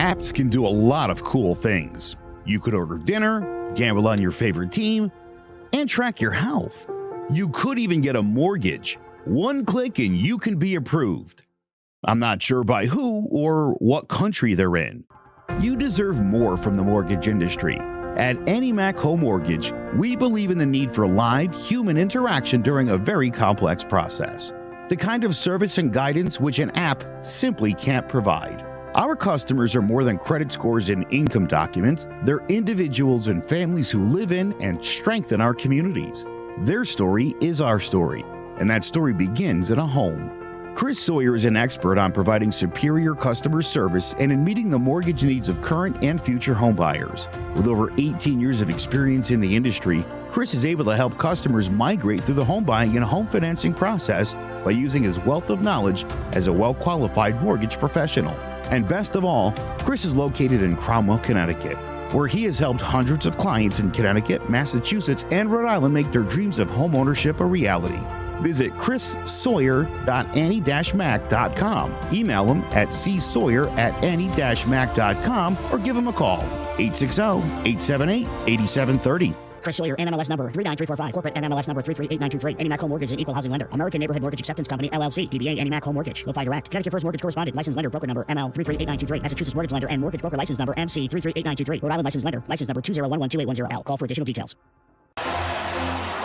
Apps can do a lot of cool things. You could order dinner, gamble on your favorite team, and track your health. You could even get a mortgage. One click and you can be approved. I'm not sure by who or what country they're in. You deserve more from the mortgage industry. At AnyMac Home Mortgage, we believe in the need for live human interaction during a very complex process. The kind of service and guidance which an app simply can't provide. Our customers are more than credit scores and income documents. They're individuals and families who live in and strengthen our communities. Their story is our story, and that story begins in a home. Chris Sawyer is an expert on providing superior customer service and in meeting the mortgage needs of current and future homebuyers. With over 18 years of experience in the industry, Chris is able to help customers migrate through the home buying and home financing process by using his wealth of knowledge as a well-qualified mortgage professional. And best of all, Chris is located in Cromwell, Connecticut, where he has helped hundreds of clients in Connecticut, Massachusetts, and Rhode Island make their dreams of homeownership a reality. Visit chrissawyer.any-mac.com. Email him at csawyer@any-mac.com or give him a call, 860-878-8730. Chris Sawyer, NMLS number 39345, corporate NMLS number 338923. AnyMac Home Mortgage is an equal housing lender. American Neighborhood Mortgage Acceptance Company, LLC. DBA AnyMac Home Mortgage. Lo-Fi Direct. Connecticut First Mortgage Correspondent. License lender. Broker number ML 338923. Massachusetts Mortgage Lender and Mortgage Broker License number MC 338923. Rhode Island License Lender. License number 201128110L. Call for additional details.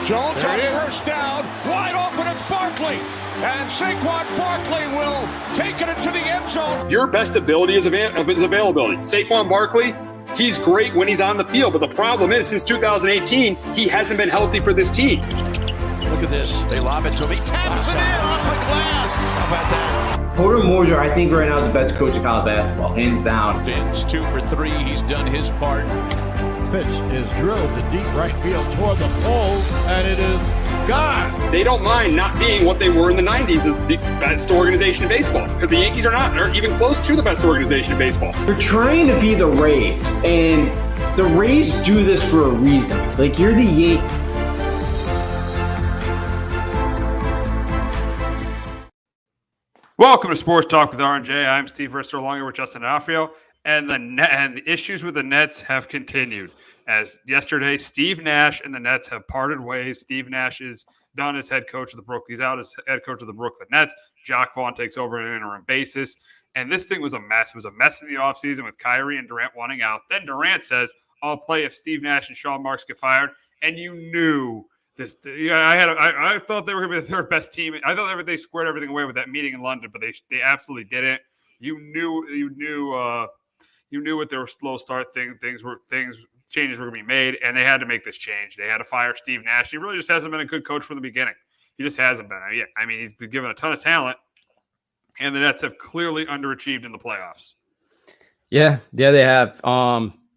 Jones on first down, wide open, it's Barkley, and Saquon Barkley will take it into the end zone. Your best ability is his availability. Saquon Barkley, he's great when he's on the field, but the problem is since 2018, he hasn't been healthy for this team. Look at this, they lob it to him, he taps it in off the glass. How about that? Porter Moser, I think right now is the best coach of college basketball, hands down. Fins 2 for 3, he's done his part. Pitch is drilled to deep right field toward the pole, and it is gone. They don't mind not being what they were in the 90s as the best organization in baseball, because the Yankees are not. They're even close to the best organization in baseball. You're trying to be the Rays, and the Rays do this for a reason. Like, you're the Yankees. Welcome to Sports Talk with R&J. I'm Steve Risser, along with Justin React, and the issues with the Nets have continued. As yesterday, Steve Nash and the Nets have parted ways. Steve Nash is done as head coach of the Brooklyn. He's out as head coach of the Brooklyn Nets. Jacque Vaughn takes over on an interim basis. And this thing was a mess. It was a mess in the offseason with Kyrie and Durant wanting out. Then Durant says, I'll play if Steve Nash and Sean Marks get fired. And you knew this. I thought they were going to be the third best team. I thought they squared everything away with that meeting in London, but they absolutely didn't. You knew what their slow start changes were going to be made, and they had to make this change. They had to fire Steve Nash. He really just hasn't been a good coach from the beginning. He just hasn't been. I mean, he's been given a ton of talent, and the Nets have clearly underachieved in the playoffs. Yeah, they have.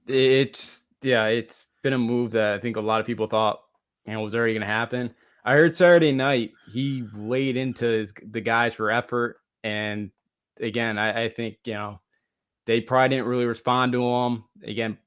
It's been a move that I think a lot of people thought was already going to happen. I heard Saturday night he laid into the guys for effort, and again, I think they probably didn't really respond to him. Again,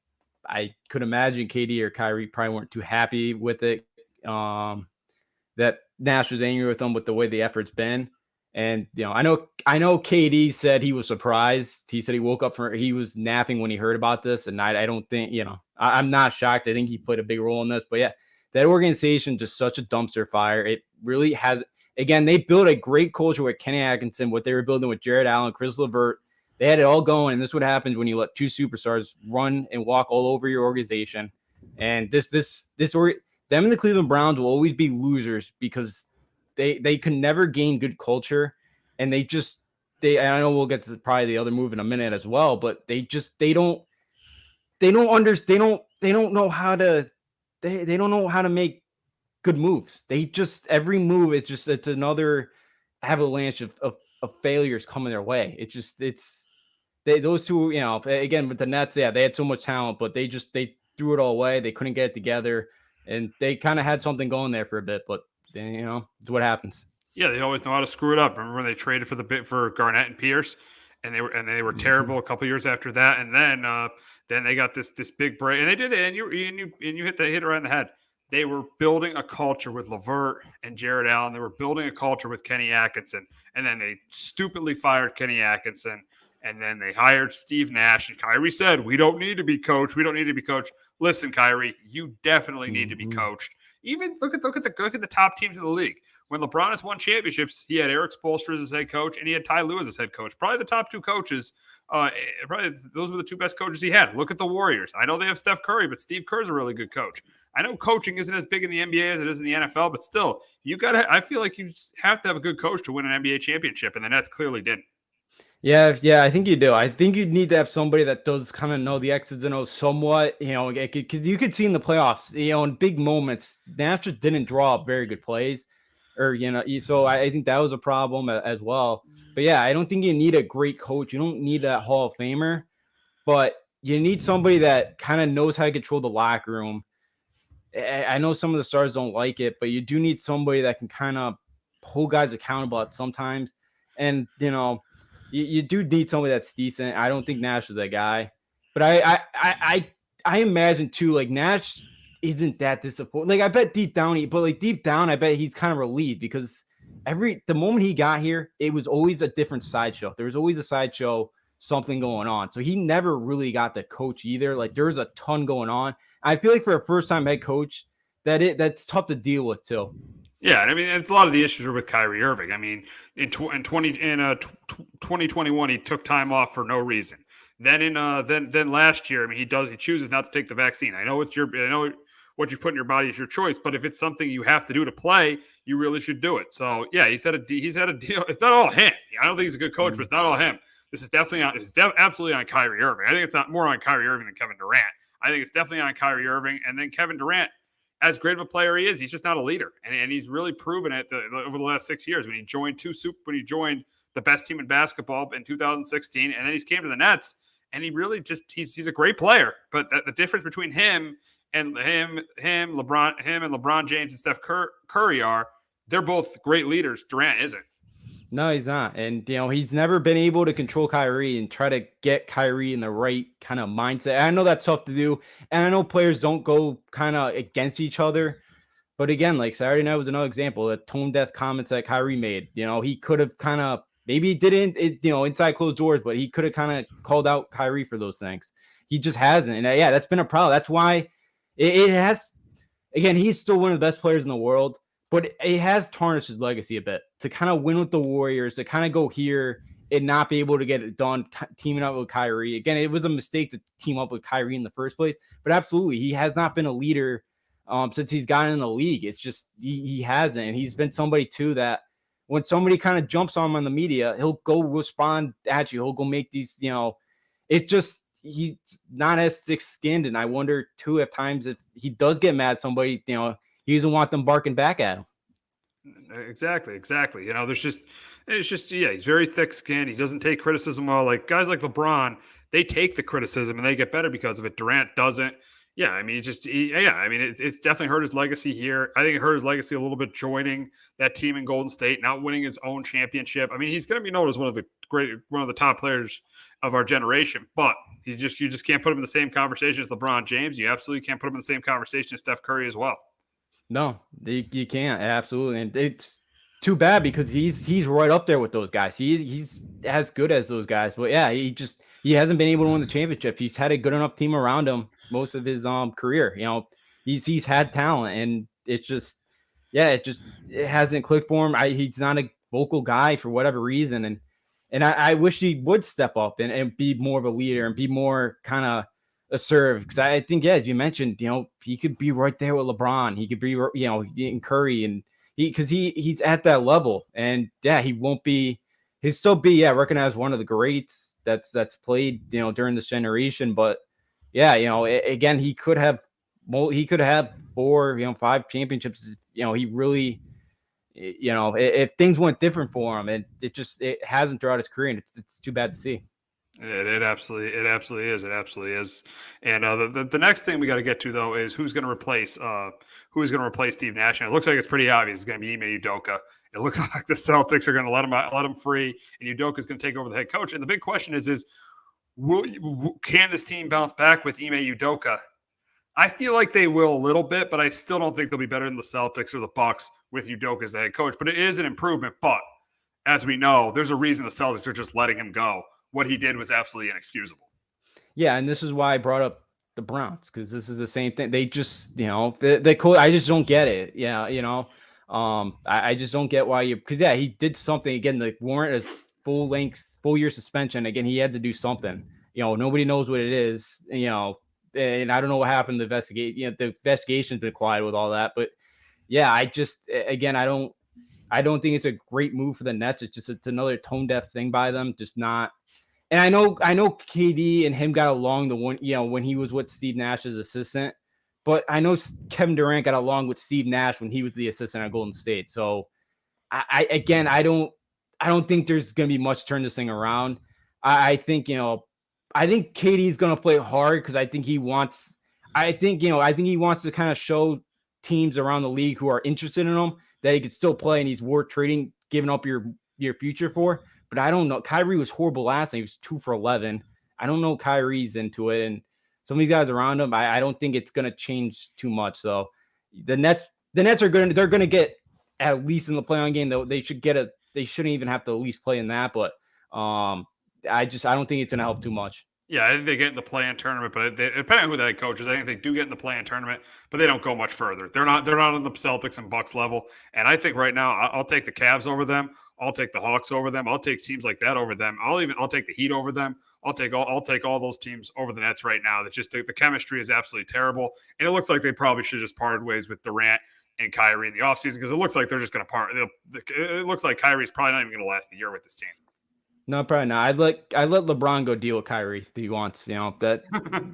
I could imagine KD or Kyrie probably weren't too happy with it. That Nash was angry with them with the way the effort's been. And, I know KD said he was surprised. He said he woke up he was napping when he heard about this. And I don't think, I'm not shocked. I think he played a big role in this. But yeah, that organization, just such a dumpster fire. It really has. Again, they built a great culture with Kenny Atkinson, what they were building with Jared Allen, Chris LeVert. They had it all going, and this is what happens when you let two superstars run and walk all over your organization. And them and the Cleveland Browns will always be losers because they can never gain good culture, and I know we'll get to probably the other move in a minute as well, but they don't know how to make good moves. Every move it's another avalanche of failures coming their way. Those two, again with the Nets, they had so much talent, but they threw it all away. They couldn't get it together, and they kind of had something going there for a bit, but then it's what happens. Yeah, they always know how to screw it up. Remember when they traded for Garnett and Pierce, and they were terrible a couple years after that, and then they got this big break, and they did it, and you hit it right in the head. They were building a culture with LeVert and Jared Allen. They were building a culture with Kenny Atkinson, and then they stupidly fired Kenny Atkinson. And then they hired Steve Nash, and Kyrie said, "We don't need to be coached. We don't need to be coached." Listen, Kyrie, you definitely need to be coached. Even look at the top teams in the league. When LeBron has won championships, he had Eric Spoelstra as his head coach, and he had Ty Lue as his head coach. Probably the top two coaches. Probably those were the two best coaches he had. Look at the Warriors. I know they have Steph Curry, but Steve Kerr's a really good coach. I know coaching isn't as big in the NBA as it is in the NFL, but still, I feel like you have to have a good coach to win an NBA championship, and the Nets clearly didn't. Yeah, I think you do. I think you need to have somebody that does kind of know the X's and O's somewhat, because you could see in the playoffs, in big moments, Nash just didn't draw up very good plays, so I think that was a problem as well. But yeah, I don't think you need a great coach. You don't need that Hall of Famer, but you need somebody that kind of knows how to control the locker room. I know some of the stars don't like it, but you do need somebody that can kind of hold guys accountable at sometimes. And, you do need somebody that's decent. I don't think Nash is that guy, but I imagine too, like Nash isn't that disappointed. Like I bet deep down, I bet he's kind of relieved because the moment he got here, it was always a different sideshow. There was always a sideshow, something going on. So he never really got the coach either. Like there was a ton going on. I feel like for a first-time head coach, that's tough to deal with too. Yeah, I mean, it's a lot of the issues are with Kyrie Irving. I mean, in 2021, he took time off for no reason. Then last year, I mean, he chooses not to take the vaccine. I know what you put in your body is your choice, but if it's something you have to do to play, you really should do it. So yeah, he's had a deal. It's not all him. I don't think he's a good coach, but it's not all him. This is absolutely on Kyrie Irving. I think it's not more on Kyrie Irving than Kevin Durant. I think it's definitely on Kyrie Irving, and then Kevin Durant. As great of a player he is, he's just not a leader, and he's really proven it over the last 6 years. When he joined the best team in basketball in 2016, and then he's came to the Nets, and he really he's a great player. But the difference between him and LeBron James and Steph Curry are they're both great leaders. Durant isn't. No, he's not. And, he's never been able to control Kyrie and try to get Kyrie in the right kind of mindset. I know that's tough to do. And I know players don't go kind of against each other. But again, like Saturday night was another example, the tone deaf comments that Kyrie made. He could have kind of, maybe he didn't, inside closed doors, but he could have kind of called out Kyrie for those things. He just hasn't. And yeah, that's been a problem. That's why it has, again, he's still one of the best players in the world. But it has tarnished his legacy a bit to kind of win with the Warriors, to kind of go here and not be able to get it done, teaming up with Kyrie. Again, it was a mistake to team up with Kyrie in the first place, but absolutely, he has not been a leader since he's gotten in the league. It's just, he hasn't. And he's been somebody too that when somebody kind of jumps on him on the media, he'll go respond at you. He'll go make these, he's not as thick-skinned. And I wonder too, at times, if he does get mad at somebody, he doesn't want them barking back at him. Exactly. He's very thick-skinned. He doesn't take criticism well. Like guys like LeBron, they take the criticism and they get better because of it. Durant doesn't. Yeah, I mean, it's definitely hurt his legacy here. I think it hurt his legacy a little bit joining that team in Golden State, not winning his own championship. I mean, he's going to be known as one of the top players of our generation, but you just can't put him in the same conversation as LeBron James. You absolutely can't put him in the same conversation as Steph Curry as well. No, you can't. Absolutely. And it's too bad because he's right up there with those guys. He's as good as those guys. But yeah, he hasn't been able to win the championship. He's had a good enough team around him most of his career. He's had talent, and it's just, it hasn't clicked for him. He's not a vocal guy for whatever reason. And I wish he would step up and be more of a leader and be more kind of assertive, because I think, as you mentioned, he could be right there with LeBron. He could be, in Curry, and he's at that level. And yeah, he'll still be recognized one of the greats that's played during this generation. But yeah, again, he could have 4, 5 championships. He really, if things went different for him, and it hasn't throughout his career, and it's too bad to see. It absolutely is. And the next thing we got to get to, though, is who's going to replace Steve Nash. And it looks like it's pretty obvious. It's going to be Ime Udoka. It looks like the Celtics are going to let him free, and Udoka is going to take over the head coach. And the big question is can this team bounce back with Ime Udoka? I feel like they will a little bit, but I still don't think they'll be better than the Celtics or the Bucks with Udoka as the head coach. But it is an improvement. But as we know, there's a reason the Celtics are just letting him go. what he did was absolutely inexcusable. Yeah, and this is why I brought up the Browns, because this is the same thing. They just, they cool. I just don't get it. Yeah, I just don't get why because he did something again. The warrant is full year suspension. Again, he had to do something. Nobody knows what it is. And I don't know what happened to investigate. The investigation's been quiet with all that, but yeah, I don't think it's a great move for the Nets. It's another tone deaf thing by them. Just not. And I know KD and him got along when he was with Steve Nash's assistant, but I know Kevin Durant got along with Steve Nash when he was the assistant at Golden State. So I don't think there's going to be much to turn this thing around. I think KD is going to play hard because I think he wants to kind of show teams around the league who are interested in him that he could still play and he's worth giving up your future for. But I don't know. Kyrie was horrible last night. He was 2 for 11. I don't know. Kyrie's into it, and some of these guys around him. I don't think it's going to change too much. So the Nets are going to get at least in the play-on game. Though they shouldn't even have to at least play in that. But I don't think it's going to help too much. Yeah, I think they get in the play-in tournament, but depending on who the head coach is, I think they do get in the play-in tournament, but they don't go much further. They're not on the Celtics and Bucks level. And I think right now I'll take the Cavs over them. I'll take the Hawks over them. I'll take teams like that over them. I'll take the Heat over them. I'll take all those teams over the Nets right now. That just the chemistry is absolutely terrible, and it looks like they probably should just parted ways with Durant and Kyrie in the offseason because it looks like they're just going to part. It looks like Kyrie's probably not even going to last the year with this team. No, probably not. I'd let LeBron go deal with Kyrie if he wants. That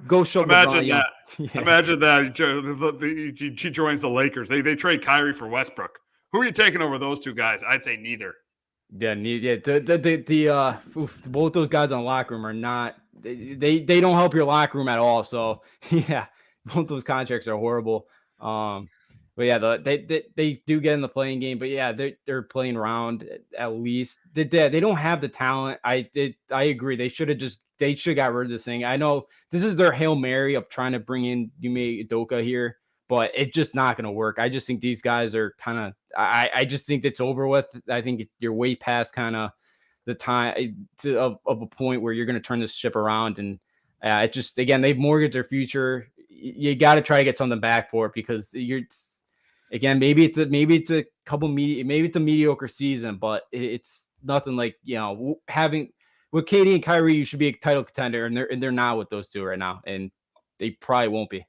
go show. Imagine LeBron, that. Yeah. Imagine that. He joins the Lakers. They trade Kyrie for Westbrook. Who are you taking over those two guys? I'd say neither. Yeah. Both those guys in the locker room are not. They don't help your locker room at all. So yeah, both those contracts are horrible. But yeah, they do get in the playing game. But yeah, they're playing around at least. They don't have the talent. I agree. They should have got rid of this thing. I know this is their Hail Mary of trying to bring in Ime Udoka here, but it's just not going to work. I just think these guys are kind of. I just think it's over with. I think you're way past kind of the time of a point where you're going to turn this ship around. And it just again they've mortgaged their future. You got to try to get something back for it because you're. Again, maybe it's a mediocre season, but it's nothing like having with KD and Kyrie. You should be a title contender, and they're not with those two right now, and they probably won't be.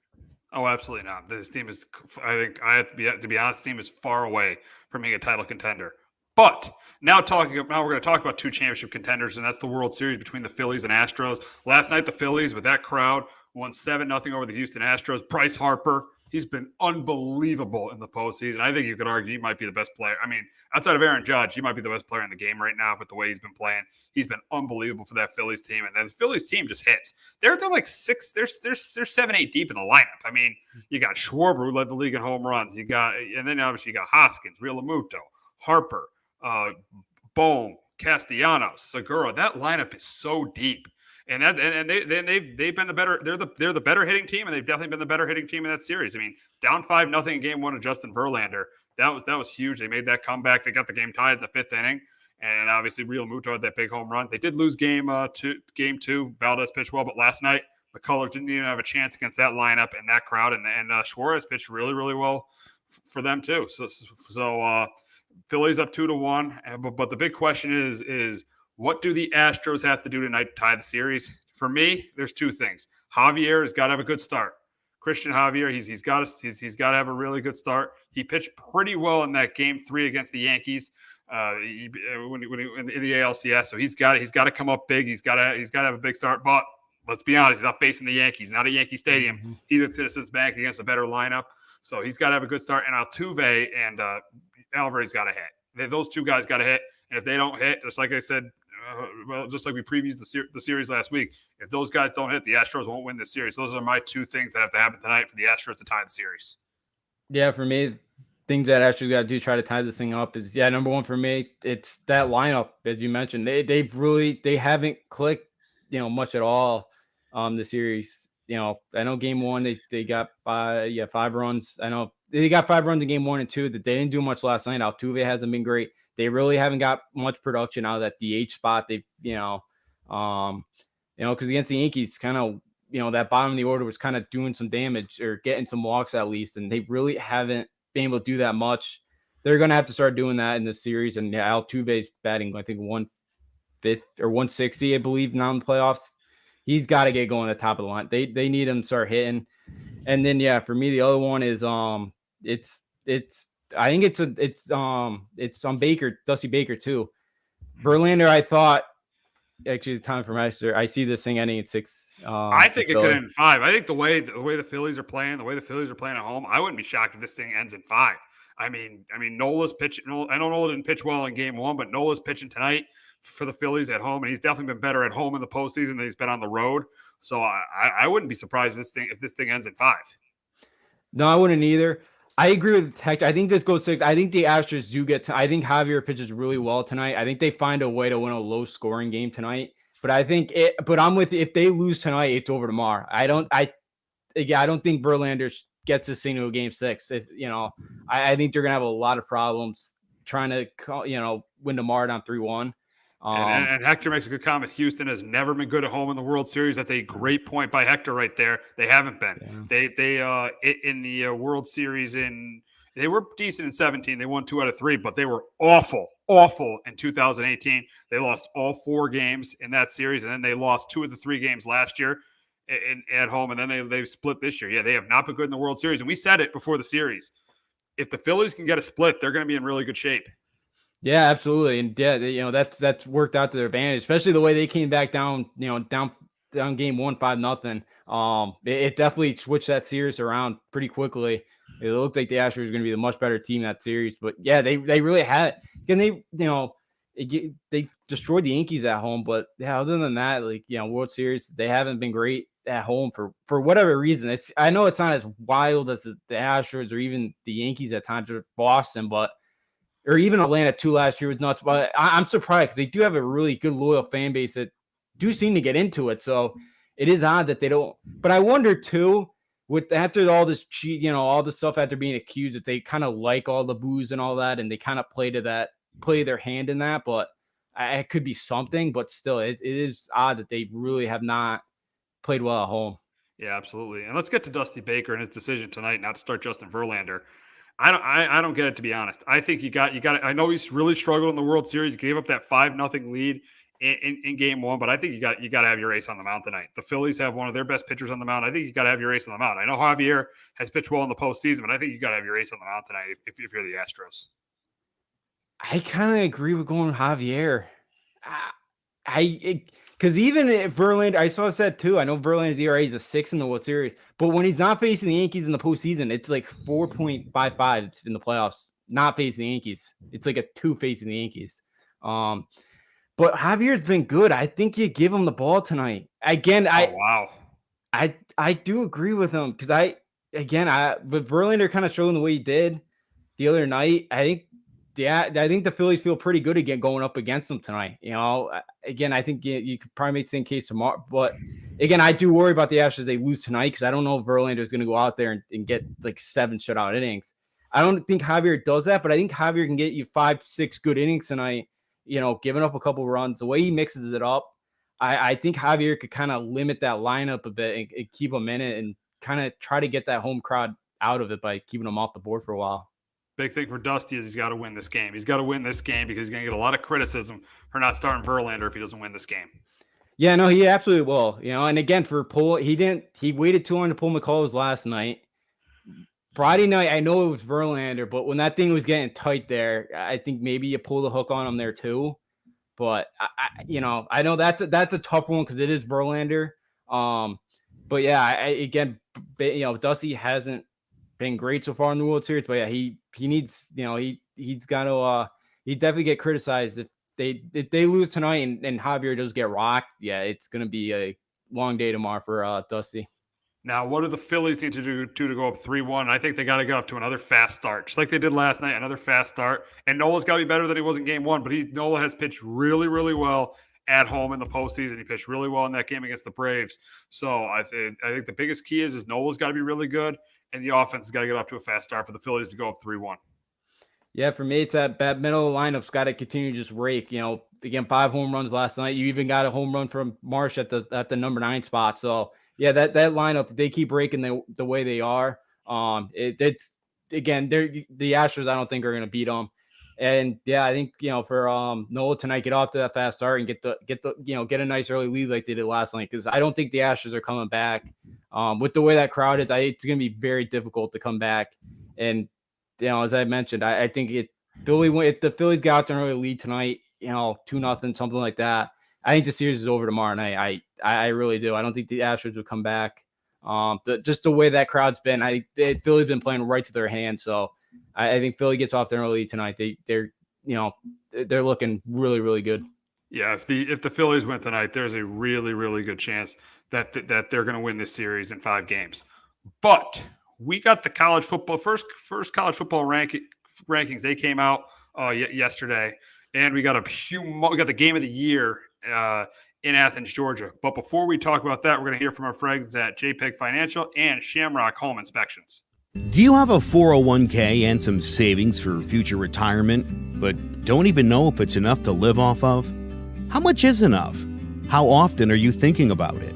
Oh, absolutely not. This team is. I think I have to be honest. This team is far away from being a title contender. But now we're going to talk about two championship contenders, and that's the World Series between the Phillies and Astros. Last night, the Phillies with that crowd won 7-0 over the Houston Astros. Bryce Harper. He's been unbelievable in the postseason. I think you could argue he might be the best player. I mean, outside of Aaron Judge, he might be the best player in the game right now with the way he's been playing. He's been unbelievable for that Phillies team, and the Phillies team just hits. They're like six. They're 7-8 deep in the lineup. I mean, you got Schwarber who led the league in home runs. And then obviously you got Hoskins, Realmuto, Harper, Bohm, Castellanos, Segura. That lineup is so deep. And they've been the better. They're the better hitting team, and they've definitely been the better hitting team in that series. I mean, down 5-0 in Game 1 of Justin Verlander. That was huge. They made that comeback. They got the game tied in the 5th inning, and obviously Realmuto had that big home run. They did lose game two. Valdez pitched well, but last night McCullers didn't even have a chance against that lineup and that crowd. And Suarez pitched really, really well for them too. So Phillies up 2-1. But the big question is. What do the Astros have to do tonight to tie the series? For me, there's two things. Javier has got to have a good start. Christian Javier, he's got to have a really good start. He pitched pretty well in that Game 3 against the Yankees in the ALCS. So he's got to come up big. He's got to have a big start. But let's be honest, he's not facing the Yankees. Not at Yankee Stadium. Mm-hmm. He's at Citizens Bank against a better lineup. So he's got to have a good start. And Altuve and Alvarez got to hit. Those two guys got to hit. And if they don't hit, just like I said. Just like we previewed the series last week, if those guys don't hit, the Astros won't win this series. Those are my two things that have to happen tonight for the Astros to tie the series. Yeah, for me, things that Astros got to do try to tie this thing up is number one for me. It's that lineup, as you mentioned. They haven't clicked, much at all the series. I know Game 1 they got 5 runs. I know they got 5 runs in Game 1 and 2. That they didn't do much last night. Altuve hasn't been great. They really haven't got much production out of that DH spot. They, Because against the Yankees, kind of, that bottom of the order was kind of doing some damage or getting some walks at least, and they really haven't been able to do that much. They're going to have to start doing that in this series. And Altuve's batting, I think, 150 or 160, I believe, now in the playoffs. He's got to get going at the top of the line. They need him to start hitting. And then, for me, the other one is I think it's on Baker, Dusty Baker too. Verlander, I thought, actually, the time for Master, I see this thing ending in 6. I think it could end in 5. I think the way the Phillies are playing, at home, I wouldn't be shocked if this thing ends in 5. I mean, Nola's pitching. I know Nola didn't pitch well in Game 1, but Nola's pitching tonight for the Phillies at home, and he's definitely been better at home in the postseason than he's been on the road. So I wouldn't be surprised if this thing ends in 5. No, I wouldn't either. I agree with Hector. I think this goes 6. I think the Astros do I think Javier pitches really well tonight. I think they find a way to win a low scoring game tonight. But I'm with you. If they lose tonight, it's over tomorrow. I don't think Verlander gets this thing to a game 6. I think they're gonna have a lot of problems trying to win tomorrow down 3-1. And Hector makes a good comment. Houston has never been good at home in the World Series. That's a great point by Hector right there. They haven't been. Yeah. They in the World Series they were decent in 2017. They won 2 out of 3, but they were awful in 2018. They lost all 4 games in that series, and then they lost 2 of the 3 games last year at home, and then they've split this year. Yeah, they have not been good in the World Series, and we said it before the series. If the Phillies can get a split, they're going to be in really good shape. Yeah, absolutely. And that's worked out to their advantage, especially the way they came back down Game 1, 5-0. It definitely switched that series around pretty quickly. It looked like the Astros were going to be the much better team in that series, but yeah, they really had it. And they destroyed the Yankees at home, but yeah, other than that, World Series, they haven't been great at home for whatever reason. I know it's not as wild as the Astros or even the Yankees at times or Boston, or even Atlanta too last year was nuts. But I'm surprised because they do have a really good loyal fan base that do seem to get into it. So it is odd that they don't. But I wonder too, after all this all this stuff after being accused, that they kind of like all the booze and all that, and they kind of play their hand in that. But it could be something. But still, it is odd that they really have not played well at home. Yeah, absolutely. And let's get to Dusty Baker and his decision tonight not to start Justin Verlander. I don't get it, to be honest. I think you got. I know he's really struggled in the World Series. He gave up that 5-0 lead in Game 1, but I think you got to have your ace on the mound tonight. The Phillies have one of their best pitchers on the mound. I think you got to have your ace on the mound. I know Javier has pitched well in the postseason, but I think you got to have your ace on the mound tonight if you're the Astros. I kind of agree with going with Javier. Because even if Verlander, I saw said too, I know Verlander's ERA is a 6 in the World Series, but when he's not facing the Yankees in the postseason, it's like 4.55 in the playoffs, not facing the Yankees. It's like a 2 facing the Yankees. But Javier's been good. I think you give him the ball tonight. Again, wow. I do agree with him because but Verlander kind of showing the way he did the other night. I think the Phillies feel pretty good again going up against them tonight. Again, I think you could probably make the same case tomorrow. But again, I do worry about the Astros. They lose tonight because I don't know if Verlander is going to go out there and get like 7 shutout innings. I don't think Javier does that, but I think Javier can get you 5-6 good innings tonight. Giving up a couple runs. The way he mixes it up, I think Javier could kind of limit that lineup a bit and keep them in it and kind of try to get that home crowd out of it by keeping them off the board for a while. Big thing for Dusty is he's got to win this game. He's got to win this game because he's going to get a lot of criticism for not starting Verlander if he doesn't win this game. Yeah, no, he absolutely will. And again, he waited too long to pull McCullers last night. Friday night, I know it was Verlander, but when that thing was getting tight there, I think maybe you pull the hook on him there too. But I know that's a tough one because it is Verlander. But yeah, Dusty hasn't been great so far in the World Series, but yeah, he needs, he's got to he definitely get criticized if they lose tonight and Javier does get rocked. Yeah, it's gonna be a long day tomorrow for Dusty. Now, what do the Phillies need to do to go up 3-1? I think they got to get off to another fast start, just like they did last night. Another fast start, and Nola's got to be better than he was in Game 1. But Nola has pitched really, really well at home in the postseason. He pitched really well in that game against the Braves. So I think the biggest key is Nola's got to be really good, and the offense has got to get off to a fast start for the Phillies to go up 3-1. Yeah, for me, it's that middle of the lineup's got to continue to just rake. Again, 5 home runs last night. You even got a home run from Marsh at the number 9 spot. So yeah, that lineup, they keep breaking the way they are. It's again, the Astros, I don't think are going to beat them. And yeah, I think for Nola tonight, get off to that fast start and get a nice early lead like they did last night, because I don't think the Astros are coming back. With the way that crowd is, it's going to be very difficult to come back. And as I mentioned, I think if the Phillies got out to an early lead tonight, 2-0, something like that, I think the series is over tomorrow night. I really do. I don't think the Astros will come back. Just the way that crowd's been, Philly's been playing right to their hands. So I think Philly gets off their early lead tonight. They're looking really, really good. Yeah, if the Phillies win tonight, there's a really, really good chance that they're going to win this series in 5 games. But we got the college football first college football rankings. They came out yesterday, and we got the game of the year in Athens, Georgia. But before we talk about that, we're going to hear from our friends at JPEG Financial and Shamrock Home Inspections. Do you have a 401k and some savings for future retirement, but don't even know if it's enough to live off of? How much is enough? How often are you thinking about it?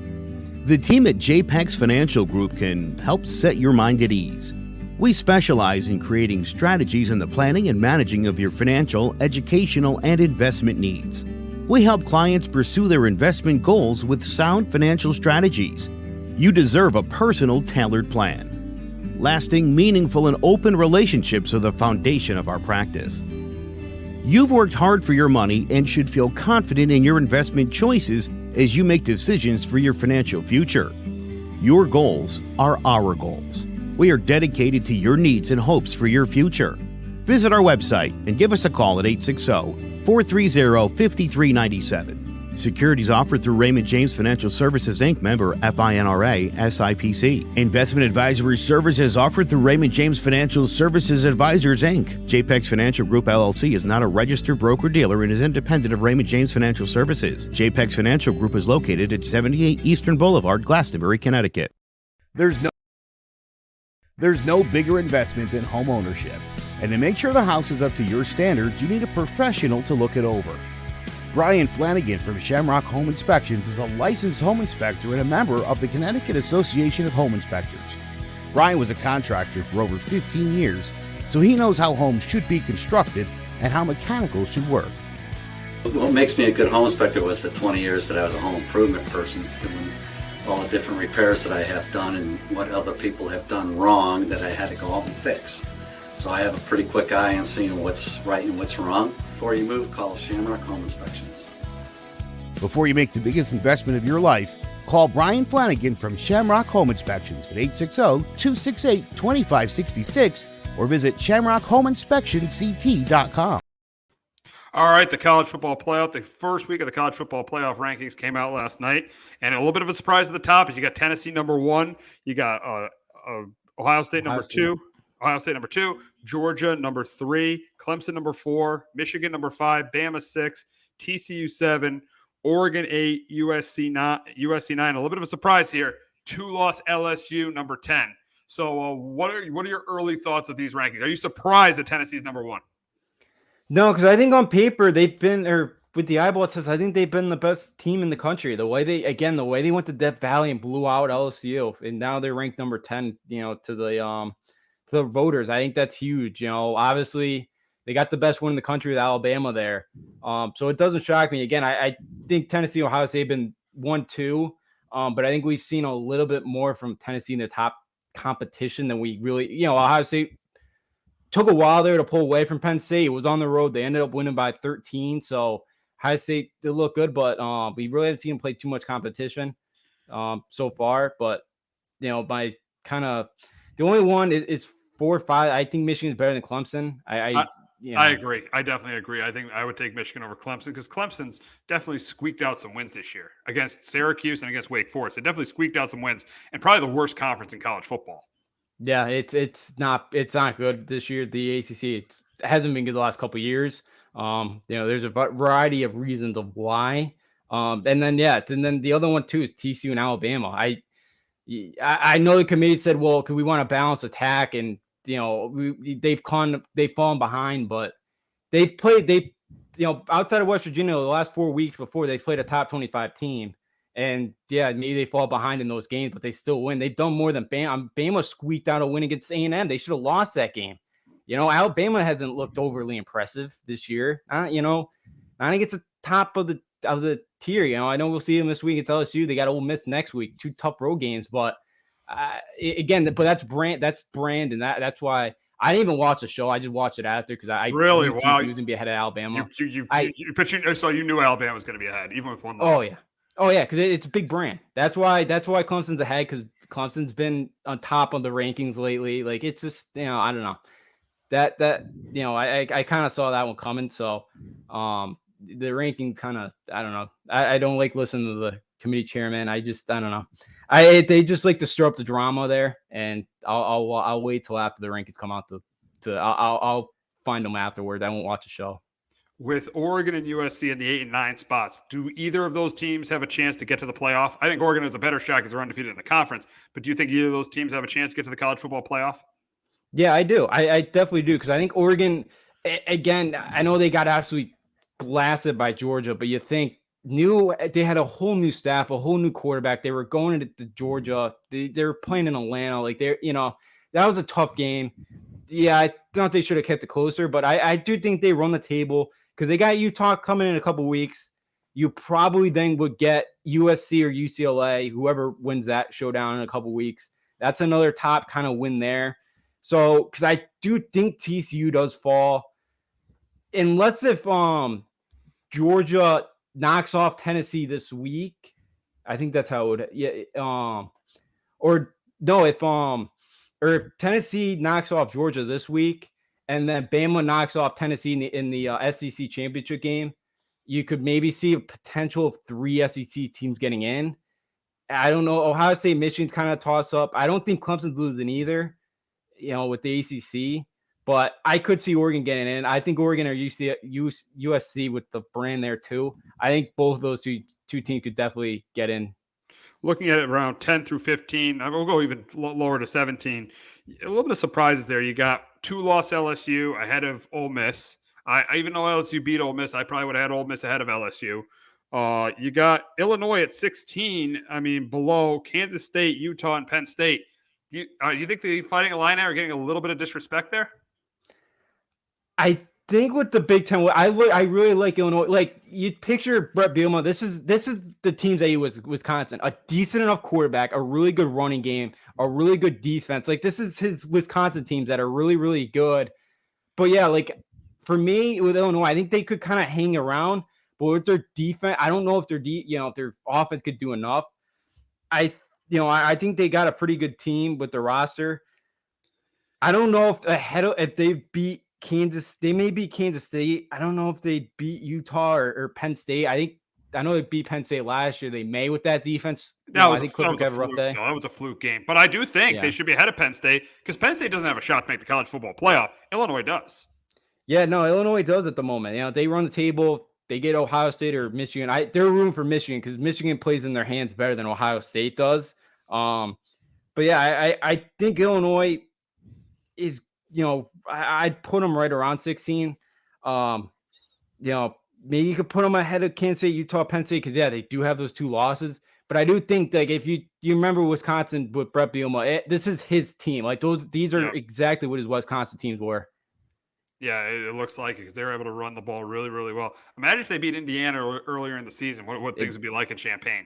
The team at JPEX Financial Group can help set your mind at ease. We specialize in creating strategies in the planning and managing of your financial, educational, and investment needs. We help clients pursue their investment goals with sound financial strategies. You deserve a personal, tailored plan. Lasting, meaningful, and open relationships are the foundation of our practice. You've worked hard for your money and should feel confident in your investment choices as you make decisions for your financial future. Your goals are our goals. We are dedicated to your needs and hopes for your future. Visit our website and give us a call at 860-430-5397. Securities offered through Raymond James Financial Services, Inc., member FINRA, SIPC. Investment advisory services offered through Raymond James Financial Services Advisors, Inc. JPEX Financial Group, LLC is not a registered broker-dealer and is independent of Raymond James Financial Services. JPEX Financial Group is located at 78 Eastern Boulevard, Glastonbury, Connecticut. There's no bigger investment than home ownership. And to make sure the house is up to your standards, you need a professional to look it over. Brian Flanagan from Shamrock Home Inspections is a licensed home inspector and a member of the Connecticut Association of Home Inspectors. Brian was a contractor for over 15 years, so he knows how homes should be constructed and how mechanicals should work. What makes me a good home inspector was the 20 years that I was a home improvement person, doing all the different repairs that I have done and what other people have done wrong that I had to go out and fix. So I have a pretty quick eye on seeing what's right and what's wrong. Before you move, call Shamrock Home Inspections. Before you make the biggest investment of your life, call Brian Flanagan from Shamrock Home Inspections at 860-268-2566 or visit shamrockhomeinspectionct.com. All right, the college football playoff, the first week of the college football playoff rankings came out last night, and a little bit of a surprise at the top is you got Tennessee number 1, you got Ohio State number 2. Ohio State number 2, Georgia number 3, Clemson number 4, Michigan number 5, Bama 6, TCU 7, Oregon 8, USC 9. A little bit of a surprise here. 2-loss LSU number 10. So, what are your early thoughts of these rankings? Are you surprised that Tennessee's number 1? No, because I think on paper they've been, or with the eyeball test, I think they've been the best team in the country. The way they went to Death Valley and blew out LSU, and now they're ranked number 10. To the voters, I think that's huge. Obviously they got the best win in the country with Alabama there. So it doesn't shock me. Again, I think Tennessee, Ohio State have been 1-2. But I think we've seen a little bit more from Tennessee in their top competition than we really, Ohio State took a while there to pull away from Penn State. It was on the road. They ended up winning by 13. So Ohio State did look good, but we really haven't seen them play too much competition so far. But, by kind of the only one is 4 or 5. I think Michigan's better than Clemson. I agree. I definitely agree. I think I would take Michigan over Clemson because Clemson's definitely squeaked out some wins this year against Syracuse and against Wake Forest. They definitely squeaked out some wins, and probably the worst conference in college football. Yeah, it's not good this year. The ACC it hasn't been good the last couple of years. There's a variety of reasons of why. And then the other one too is TCU and Alabama. I know the committee said, well, we want to balance attack and they've fallen behind, but outside of West Virginia, the last 4 weeks before they played a top 25 team. And maybe they fall behind in those games, but they still win. They've done more than Bama. Bama squeaked out a win against A&M. They should have lost that game. Alabama hasn't looked overly impressive this year. I think it's the top of the tier. I know we'll see them this week. It's LSU. They got Ole Miss next week. 2 tough road games, but but that's brand, and that's why I didn't even watch the show. I just watched it after because I really knew TCU was gonna be ahead of Alabama. So you knew Alabama was going to be ahead, even with one loss. Oh yeah, because it's a big brand. That's why Clemson's ahead, because Clemson's been on top of the rankings lately. Like, it's just I don't know that I kind of saw that one coming. So the rankings kind of I don't know. I don't like listening to the committee chairman. I don't know. They just like to stir up the drama there, and I'll wait till after the rankings come out I'll find them afterwards. I won't watch the show. With Oregon and USC in the 8 and 9 spots, do either of those teams have a chance to get to the playoff? I think Oregon has a better shot because they're undefeated in the conference. But do you think either of those teams have a chance to get to the college football playoff? Yeah, I do. I definitely do, because I think Oregon, again, I know they got absolutely blasted by Georgia, but you think they had a whole new staff, a whole new quarterback. They were going into Georgia. They were playing in Atlanta. Like, that was a tough game. Yeah, I thought they should have kept it closer, but I do think they run the table, because they got Utah coming in a couple weeks. You probably then would get USC or UCLA, whoever wins that showdown in a couple weeks. That's another top kind of win there. So, because I do think TCU does fall, unless if Georgia knocks off Tennessee this week. I think that's how it would. If Tennessee knocks off Georgia this week, and then Bama knocks off Tennessee in the SEC championship game, you could maybe see a potential of 3 SEC teams getting in. I don't know. Ohio State, Michigan's kind of toss up. I don't think Clemson's losing either, with the ACC. But I could see Oregon getting in. I think Oregon or USC with the brand there too. I think both of those two teams could definitely get in. Looking at it around 10 through 15, I will go even lower to 17. A little bit of surprises there. You got 2-loss LSU ahead of Ole Miss. I even though LSU beat Ole Miss, I probably would have had Ole Miss ahead of LSU. You got Illinois at 16. I mean, below Kansas State, Utah, and Penn State. Do you think the Fighting Illini are getting a little bit of disrespect there? I think with the Big Ten, I really like Illinois. Like, you picture Brett Bielema. This is the teams that he was Wisconsin. A decent enough quarterback, a really good running game, a really good defense. Like, this is his Wisconsin teams that are really, really good. But yeah, like, for me with Illinois, I think they could kind of hang around. But with their defense, I don't know if if their offense could do enough. I think they got a pretty good team with the roster. I don't know if they beat Kansas. They may beat Kansas State. I don't know if they beat Utah or Penn State. I know they beat Penn State last year. They may with that defense. That was a fluke game. But I do think they should be ahead of Penn State, because Penn State doesn't have a shot to make the college football playoff. Illinois does. Yeah, no, Illinois does at the moment. They run the table. They get Ohio State or Michigan. They're rooting for Michigan, because Michigan plays in their hands better than Ohio State does. But yeah, I think Illinois is, I'd put them right around 16. Maybe you could put them ahead of Kansas State, Utah, Penn State, because they do have those 2 losses. But I do think, like, if you remember Wisconsin with Brett Bielema, this is his team. Like, these are exactly what his Wisconsin teams were. Yeah, it looks like it, because they were able to run the ball really, really well. Imagine if they beat Indiana earlier in the season, what things would be like in Champaign.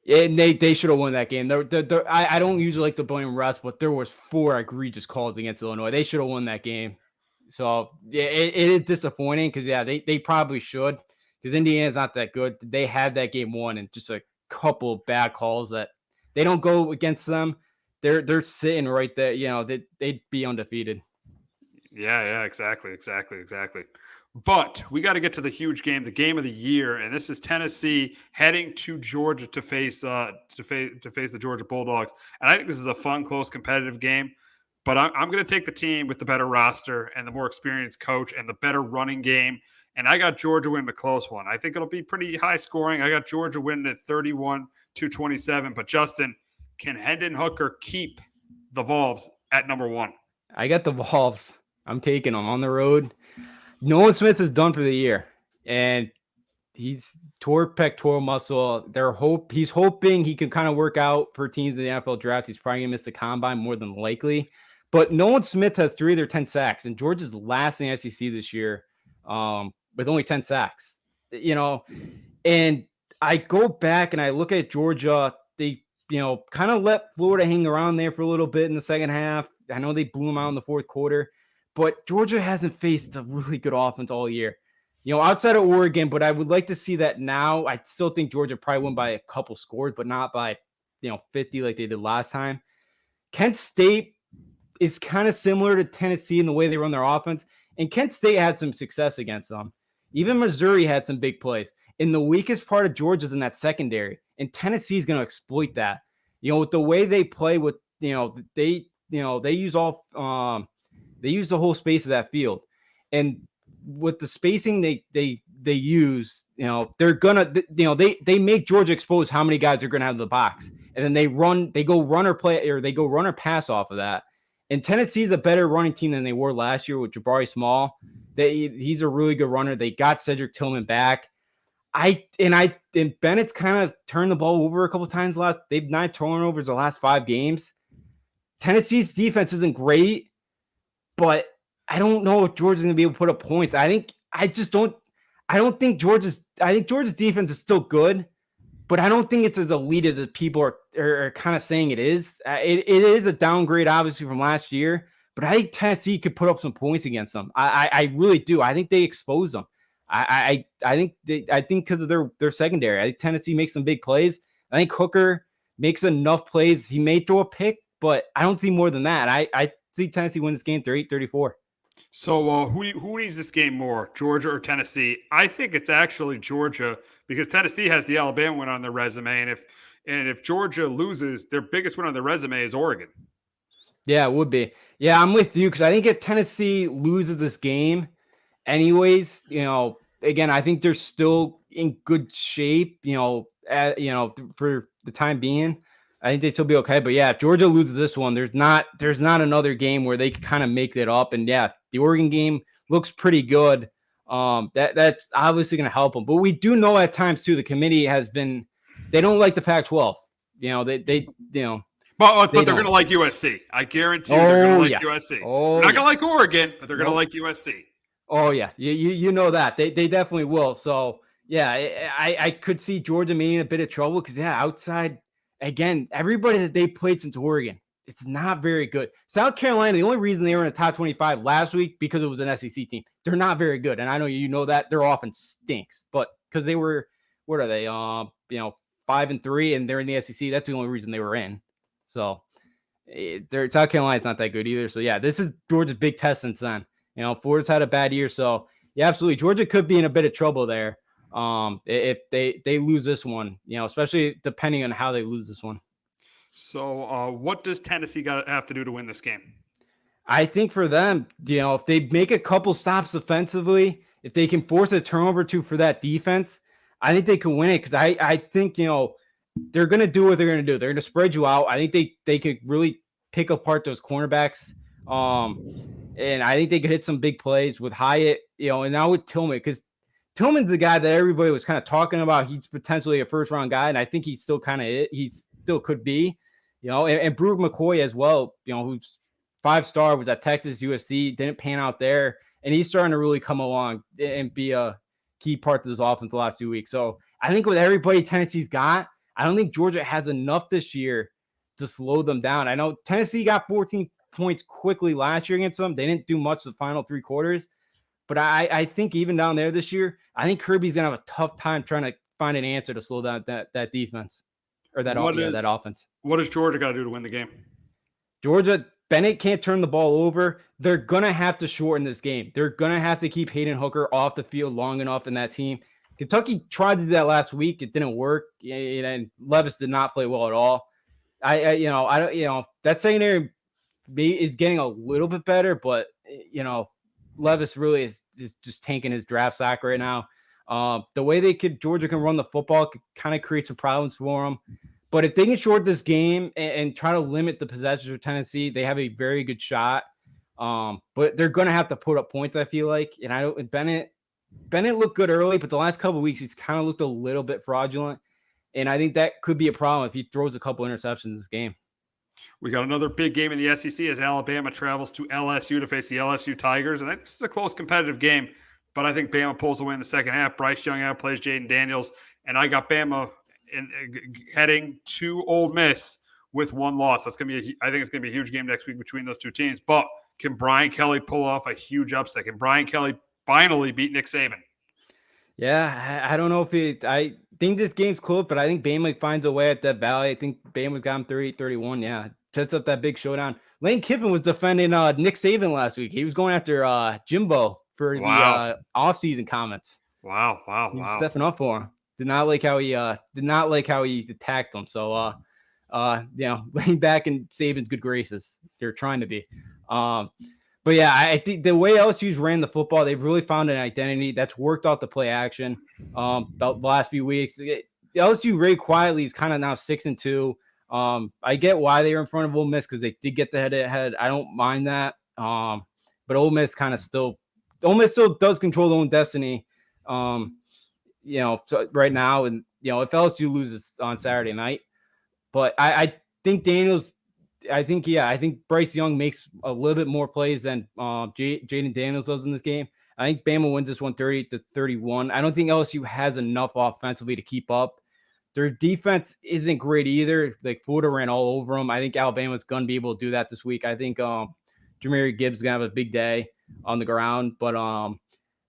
And they should have won that game. I don't usually like to blame refs, but there was 4 egregious calls against Illinois. They should have won that game. So yeah, it is disappointing, because they probably should, because Indiana's not that good. They had that game won, and just a couple of bad calls that they don't go against them. They're sitting right there. They'd be undefeated. Yeah, exactly. But we got to get to the huge game, the game of the year, and this is Tennessee heading to Georgia to face the Georgia Bulldogs. And I think this is a fun, close, competitive game. But I'm going to take the team with the better roster and the more experienced coach and the better running game. And I got Georgia winning a close one. I think it'll be pretty high scoring. I got Georgia winning at 31-27. But Justin, can Hendon Hooker keep the Vols at number 1? I got the Vols. I'm taking them on the road. Nolan Smith is done for the year, and he's tore pectoral muscle. He's hoping he can kind of work out for teams in the NFL draft. He's probably gonna miss the combine more than likely. But Nolan Smith has 3 of their 10 sacks, and Georgia's last in the SEC this year with only 10 sacks. And I go back and I look at Georgia. They, kind of let Florida hang around there for a little bit in the second half. I know they blew them out in the fourth quarter, but Georgia hasn't faced a really good offense all year. Outside of Oregon, but I would like to see that now. I still think Georgia probably won by a couple scores, but not by, 50 like they did last time. Kent State is kind of similar to Tennessee in the way they run their offense, and Kent State had some success against them. Even Missouri had some big plays. And the weakest part of Georgia is in that secondary, and Tennessee is going to exploit that. With the way they play with, they use the whole space of that field, and with the spacing they use, they're gonna, they make Georgia expose how many guys they're gonna have in the box, and then they go run or pass off of that. And Tennessee's a better running team than they were last year with Jabari Small. He's a really good runner. They got Cedric Tillman back. And Bennett's kind of turned the ball over a couple times they've 9 turnovers the last 5 games. Tennessee's defense isn't great, but I don't know if Georgia's going to be able to put up points. I think Georgia's defense is still good, but I don't think it's as elite as people are kind of saying it is. It is a downgrade, obviously, from last year, but I think Tennessee could put up some points against them. I really do. I think they expose them. I think because of their secondary. I think Tennessee makes some big plays. I think Hooker makes enough plays. He may throw a pick, but I don't see more than that. I see Tennessee win this game 38-34. So who needs this game more, Georgia or Tennessee? I think it's actually Georgia, because Tennessee has the Alabama win on their resume, and if Georgia loses, their biggest win on their resume is Oregon. Yeah, it would be. Yeah, I'm with you, because I think if Tennessee loses this game, anyways, again, I think they're still in good shape, for the time being. I think they'd still be okay. But yeah, if Georgia loses this one, there's not another game where they can kind of make it up. And yeah, the Oregon game looks pretty good. That's obviously going to help them. But we do know at times too, the committee they don't like the Pac-12. But they're going to like USC. I guarantee they're going to like USC. They're not going to like Oregon, but they're going to like USC. Oh yeah, you know that they definitely will. So yeah, I could see Georgia being in a bit of trouble because outside. Again, everybody that they played since Oregon, it's not very good. South Carolina, the only reason they were in the top 25 last week because it was an SEC team. They're not very good, and I know you know that. Their offense stinks, but because they were, what are they? 5-3, and they're in the SEC. That's the only reason they were in. So, South Carolina's not that good either. So yeah, this is Georgia's big test since then. Florida's had a bad year, so yeah, absolutely, Georgia could be in a bit of trouble there. If they lose this one, especially depending on how they lose this one. So what does Tennessee have to do to win this game? I think for them, if they make a couple stops defensively, if they can force a turnover for that defense, I think they can win it. Because I think they're going to do what they're going to do. They're going to spread you out. I think they could really pick apart those cornerbacks. And I think they could hit some big plays with Hyatt, and now with Tillman, because Tillman's the guy that everybody was kind of talking about. He's potentially a first-round guy, and I think he's still kind of it. He still could be, and Brooke McCoy as well, who's 5-star, was at Texas, USC, didn't pan out there, and he's starting to really come along and be a key part of this offense the last 2 weeks. So I think with everybody Tennessee's got, I don't think Georgia has enough this year to slow them down. I know Tennessee got 14 points quickly last year against them. They didn't do much the final 3 quarters. But I think even down there this year, I think Kirby's going to have a tough time trying to find an answer to slow down that defense or that offense. What does Georgia got to do to win the game? Georgia, Bennett can't turn the ball over. They're going to have to shorten this game. They're going to have to keep Hayden Hooker off the field long enough in that team. Kentucky tried to do that last week. It didn't work. And Levis did not play well at all. That secondary is getting a little bit better, but, Levis really is just tanking his draft stock right now. The way Georgia can run the football could kind of create some problems for them. But if they can short this game and try to limit the possessions of Tennessee, they have a very good shot. But they're going to have to put up points, I feel like. And Bennett looked good early, but the last couple of weeks, he's kind of looked a little bit fraudulent. And I think that could be a problem if he throws a couple interceptions this game. We got another big game in the SEC as Alabama travels to LSU to face the LSU Tigers. And this is a close competitive game, but I think Bama pulls away in the second half. Bryce Young outplays Jaden Daniels, and I got Bama heading to Ole Miss with one loss. I think it's going to be a huge game next week between those two teams. But can Brian Kelly pull off a huge upset? Can Brian Kelly finally beat Nick Saban? Yeah, I don't know if I think this game's close, but I think Bama finds a way at that Valley. I think Bama's got him 38-31. Yeah, sets up that big showdown. Lane Kiffin was defending Nick Saban last week. He was going after Jimbo for the offseason comments. Wow. He's stepping up for him. Did not like how he attacked him. So laying back in Saban's good graces. They're trying to be. But yeah, I think the way LSU's ran the football, they've really found an identity that's worked out the play action. The last few weeks, LSU very quietly is kind of now 6-2. I get why they were in front of Ole Miss because they did get the head-to-head. I don't mind that. But Ole Miss still does control their own destiny. So right now, and if LSU loses on Saturday night, but I think I think Bryce Young makes a little bit more plays than Jaden Daniels does in this game. I think Bama wins this one 38-31. I don't think LSU has enough offensively to keep up. Their defense isn't great either. Like Florida ran all over them. I think Alabama's going to be able to do that this week. I think Jahmyr Gibbs is going to have a big day on the ground. But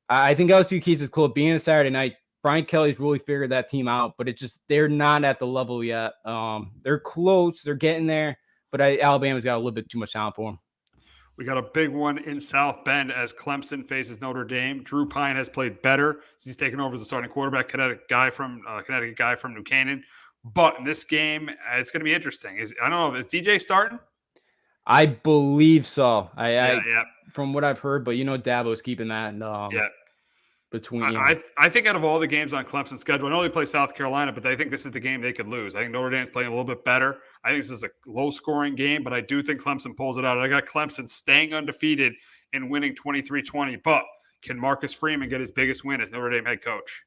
I think LSU keeps this close. Being a Saturday night, Brian Kelly's really figured that team out, but they're not at the level yet. They're close. They're getting there. But Alabama's got a little bit too much talent for them. We got a big one in South Bend as Clemson faces Notre Dame. Drew Pine has played better since he's taken over as the starting quarterback, Connecticut guy from New Canaan. But in this game, it's going to be interesting. I don't know, is DJ starting? I believe so. From what I've heard, but Dabo's keeping that. Between I think out of all the games on Clemson's schedule, I know they play South Carolina, but I think this is the game they could lose. I think Notre Dame's playing a little bit better. I think this is a low-scoring game, but I do think Clemson pulls it out. I got Clemson staying undefeated and winning 23-20. But can Marcus Freeman get his biggest win as Notre Dame head coach?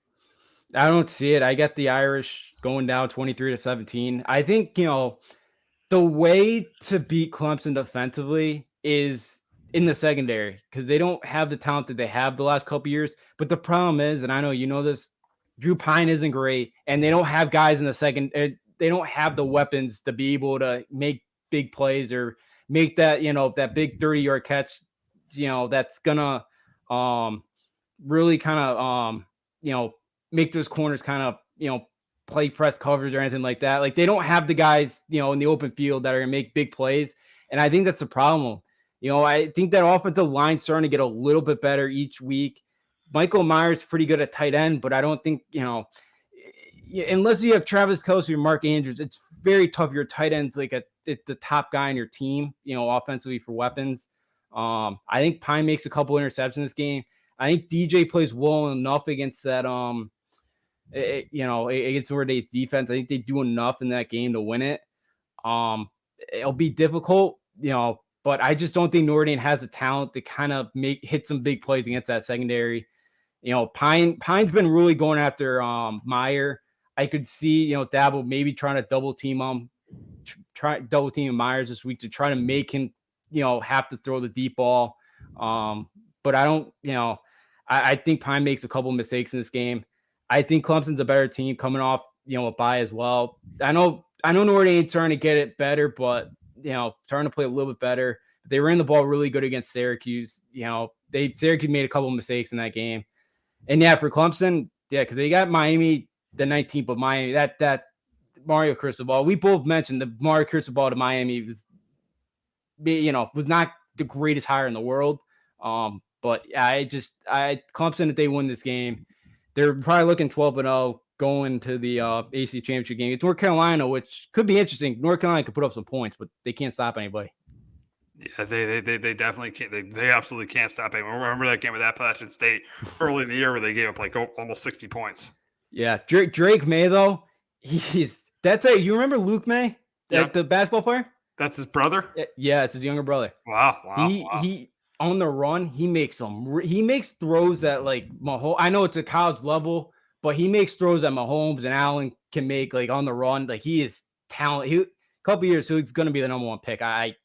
I don't see it. I got the Irish going down 23-17. I think, the way to beat Clemson defensively is in the secondary, because they don't have the talent that they have the last couple years. But the problem is, and I know you know this, Drew Pine isn't great, and they don't have guys in the second. They don't have the weapons to be able to make big plays or make that that big 30-yard catch. That's gonna really kind of make those corners kind of play press coverage or anything like that. Like they don't have the guys in the open field that are gonna make big plays, and I think that's the problem. I think that offensive line's starting to get a little bit better each week. Michael Myers is pretty good at tight end, but I don't think, unless you have Travis Kelce or Mark Andrews, it's very tough. Your tight end's like the top guy on your team, offensively for weapons. I think Pine makes a couple interceptions in this game. I think DJ plays well enough against that, against Notre Dame's defense. I think they do enough in that game to win it. It'll be difficult, but I just don't think Notre Dame has the talent to kind of hit some big plays against that secondary. Pine's been really going after Meyer. I could see, Dabo maybe trying to double team Myers this week to try to make him, have to throw the deep ball. But I don't, I think Pine makes a couple mistakes in this game. I think Clemson's a better team coming off, a bye as well. I know Notre Dame's trying to get it better, but starting to play a little bit better. They ran the ball really good against Syracuse. Syracuse made a couple of mistakes in that game. And for Clemson, because they got Miami the 19th, but Miami, that Mario Cristobal, we both mentioned the Mario Cristobal to Miami was not the greatest hire in the world. But Clemson, if they win this game, they're probably looking 12-0 going to the AC championship game. It's North Carolina, which could be interesting. North Carolina could put up some points, but they can't stop anybody. Yeah, they definitely can't. They absolutely can't stop anyone. Remember that game with Appalachian State early in the year where they gave up almost 60 points. Yeah, Drake May though, you remember Luke May, the basketball player? That's his brother. Yeah, it's his younger brother. Wow. on the run, he makes throws that like Mahomes. I know it's a college level, but he makes throws that Mahomes and Allen can make like on the run. Like he is talented. A couple years, so he's going to be the number one pick. I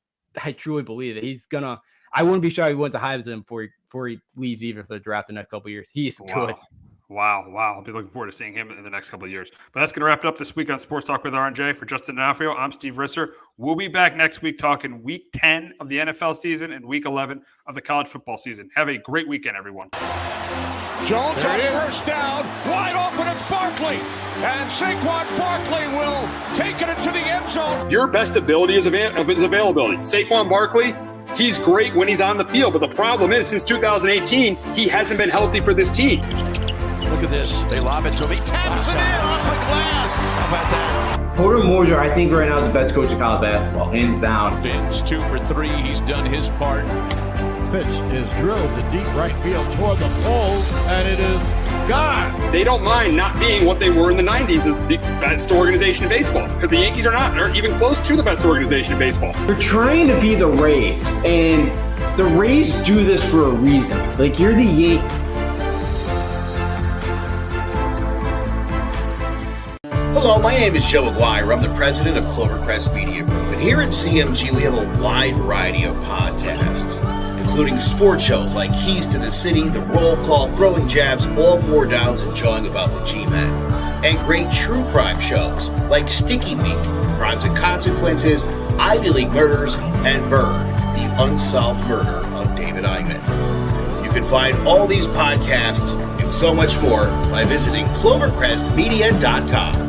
truly believe it. He's gonna. I wouldn't be sure he went to Heisman before he leaves even for the draft in the next couple of years. He is good. Wow. I'll be looking forward to seeing him in the next couple of years. But that's going to wrap it up this week on Sports Talk with R&J. For Justin D'Onofrio, I'm Steve Risser. We'll be back next week talking Week 10 of the NFL season and Week 11 of the college football season. Have a great weekend, everyone. Jones on first down, wide open, it's Barkley. And Saquon Barkley will take it into the end zone. Your best ability is availability. Saquon Barkley, he's great when he's on the field, but the problem is since 2018, he hasn't been healthy for this team. Look at this. They lob it to him. He taps it in off the glass. How about that? Porter Moser, I think right now is the best coach of college basketball, hands down. Fins 2 for 3. He's done his part. Pitch is drilled to deep right field toward the pole, and it is gone. They don't mind not being what they were in the 90s as the best organization in baseball, because the Yankees are not. They're even close to the best organization in baseball. You're trying to be the Rays, and the Rays do this for a reason. Like, you're the Yankees. Hello, my name is Joe Aguirre. I'm the president of Clovercrest Media Group. And here at CMG, we have a wide variety of podcasts, including sports shows like Keys to the City, The Roll Call, Throwing Jabs, All Four Downs, and Jawing About the G-Men. And great true crime shows like Sticky Week, Crimes and Consequences, Ivy League Murders, and Bird, the unsolved murder of David Eichmann. You can find all these podcasts and so much more by visiting clovercrestmedia.com.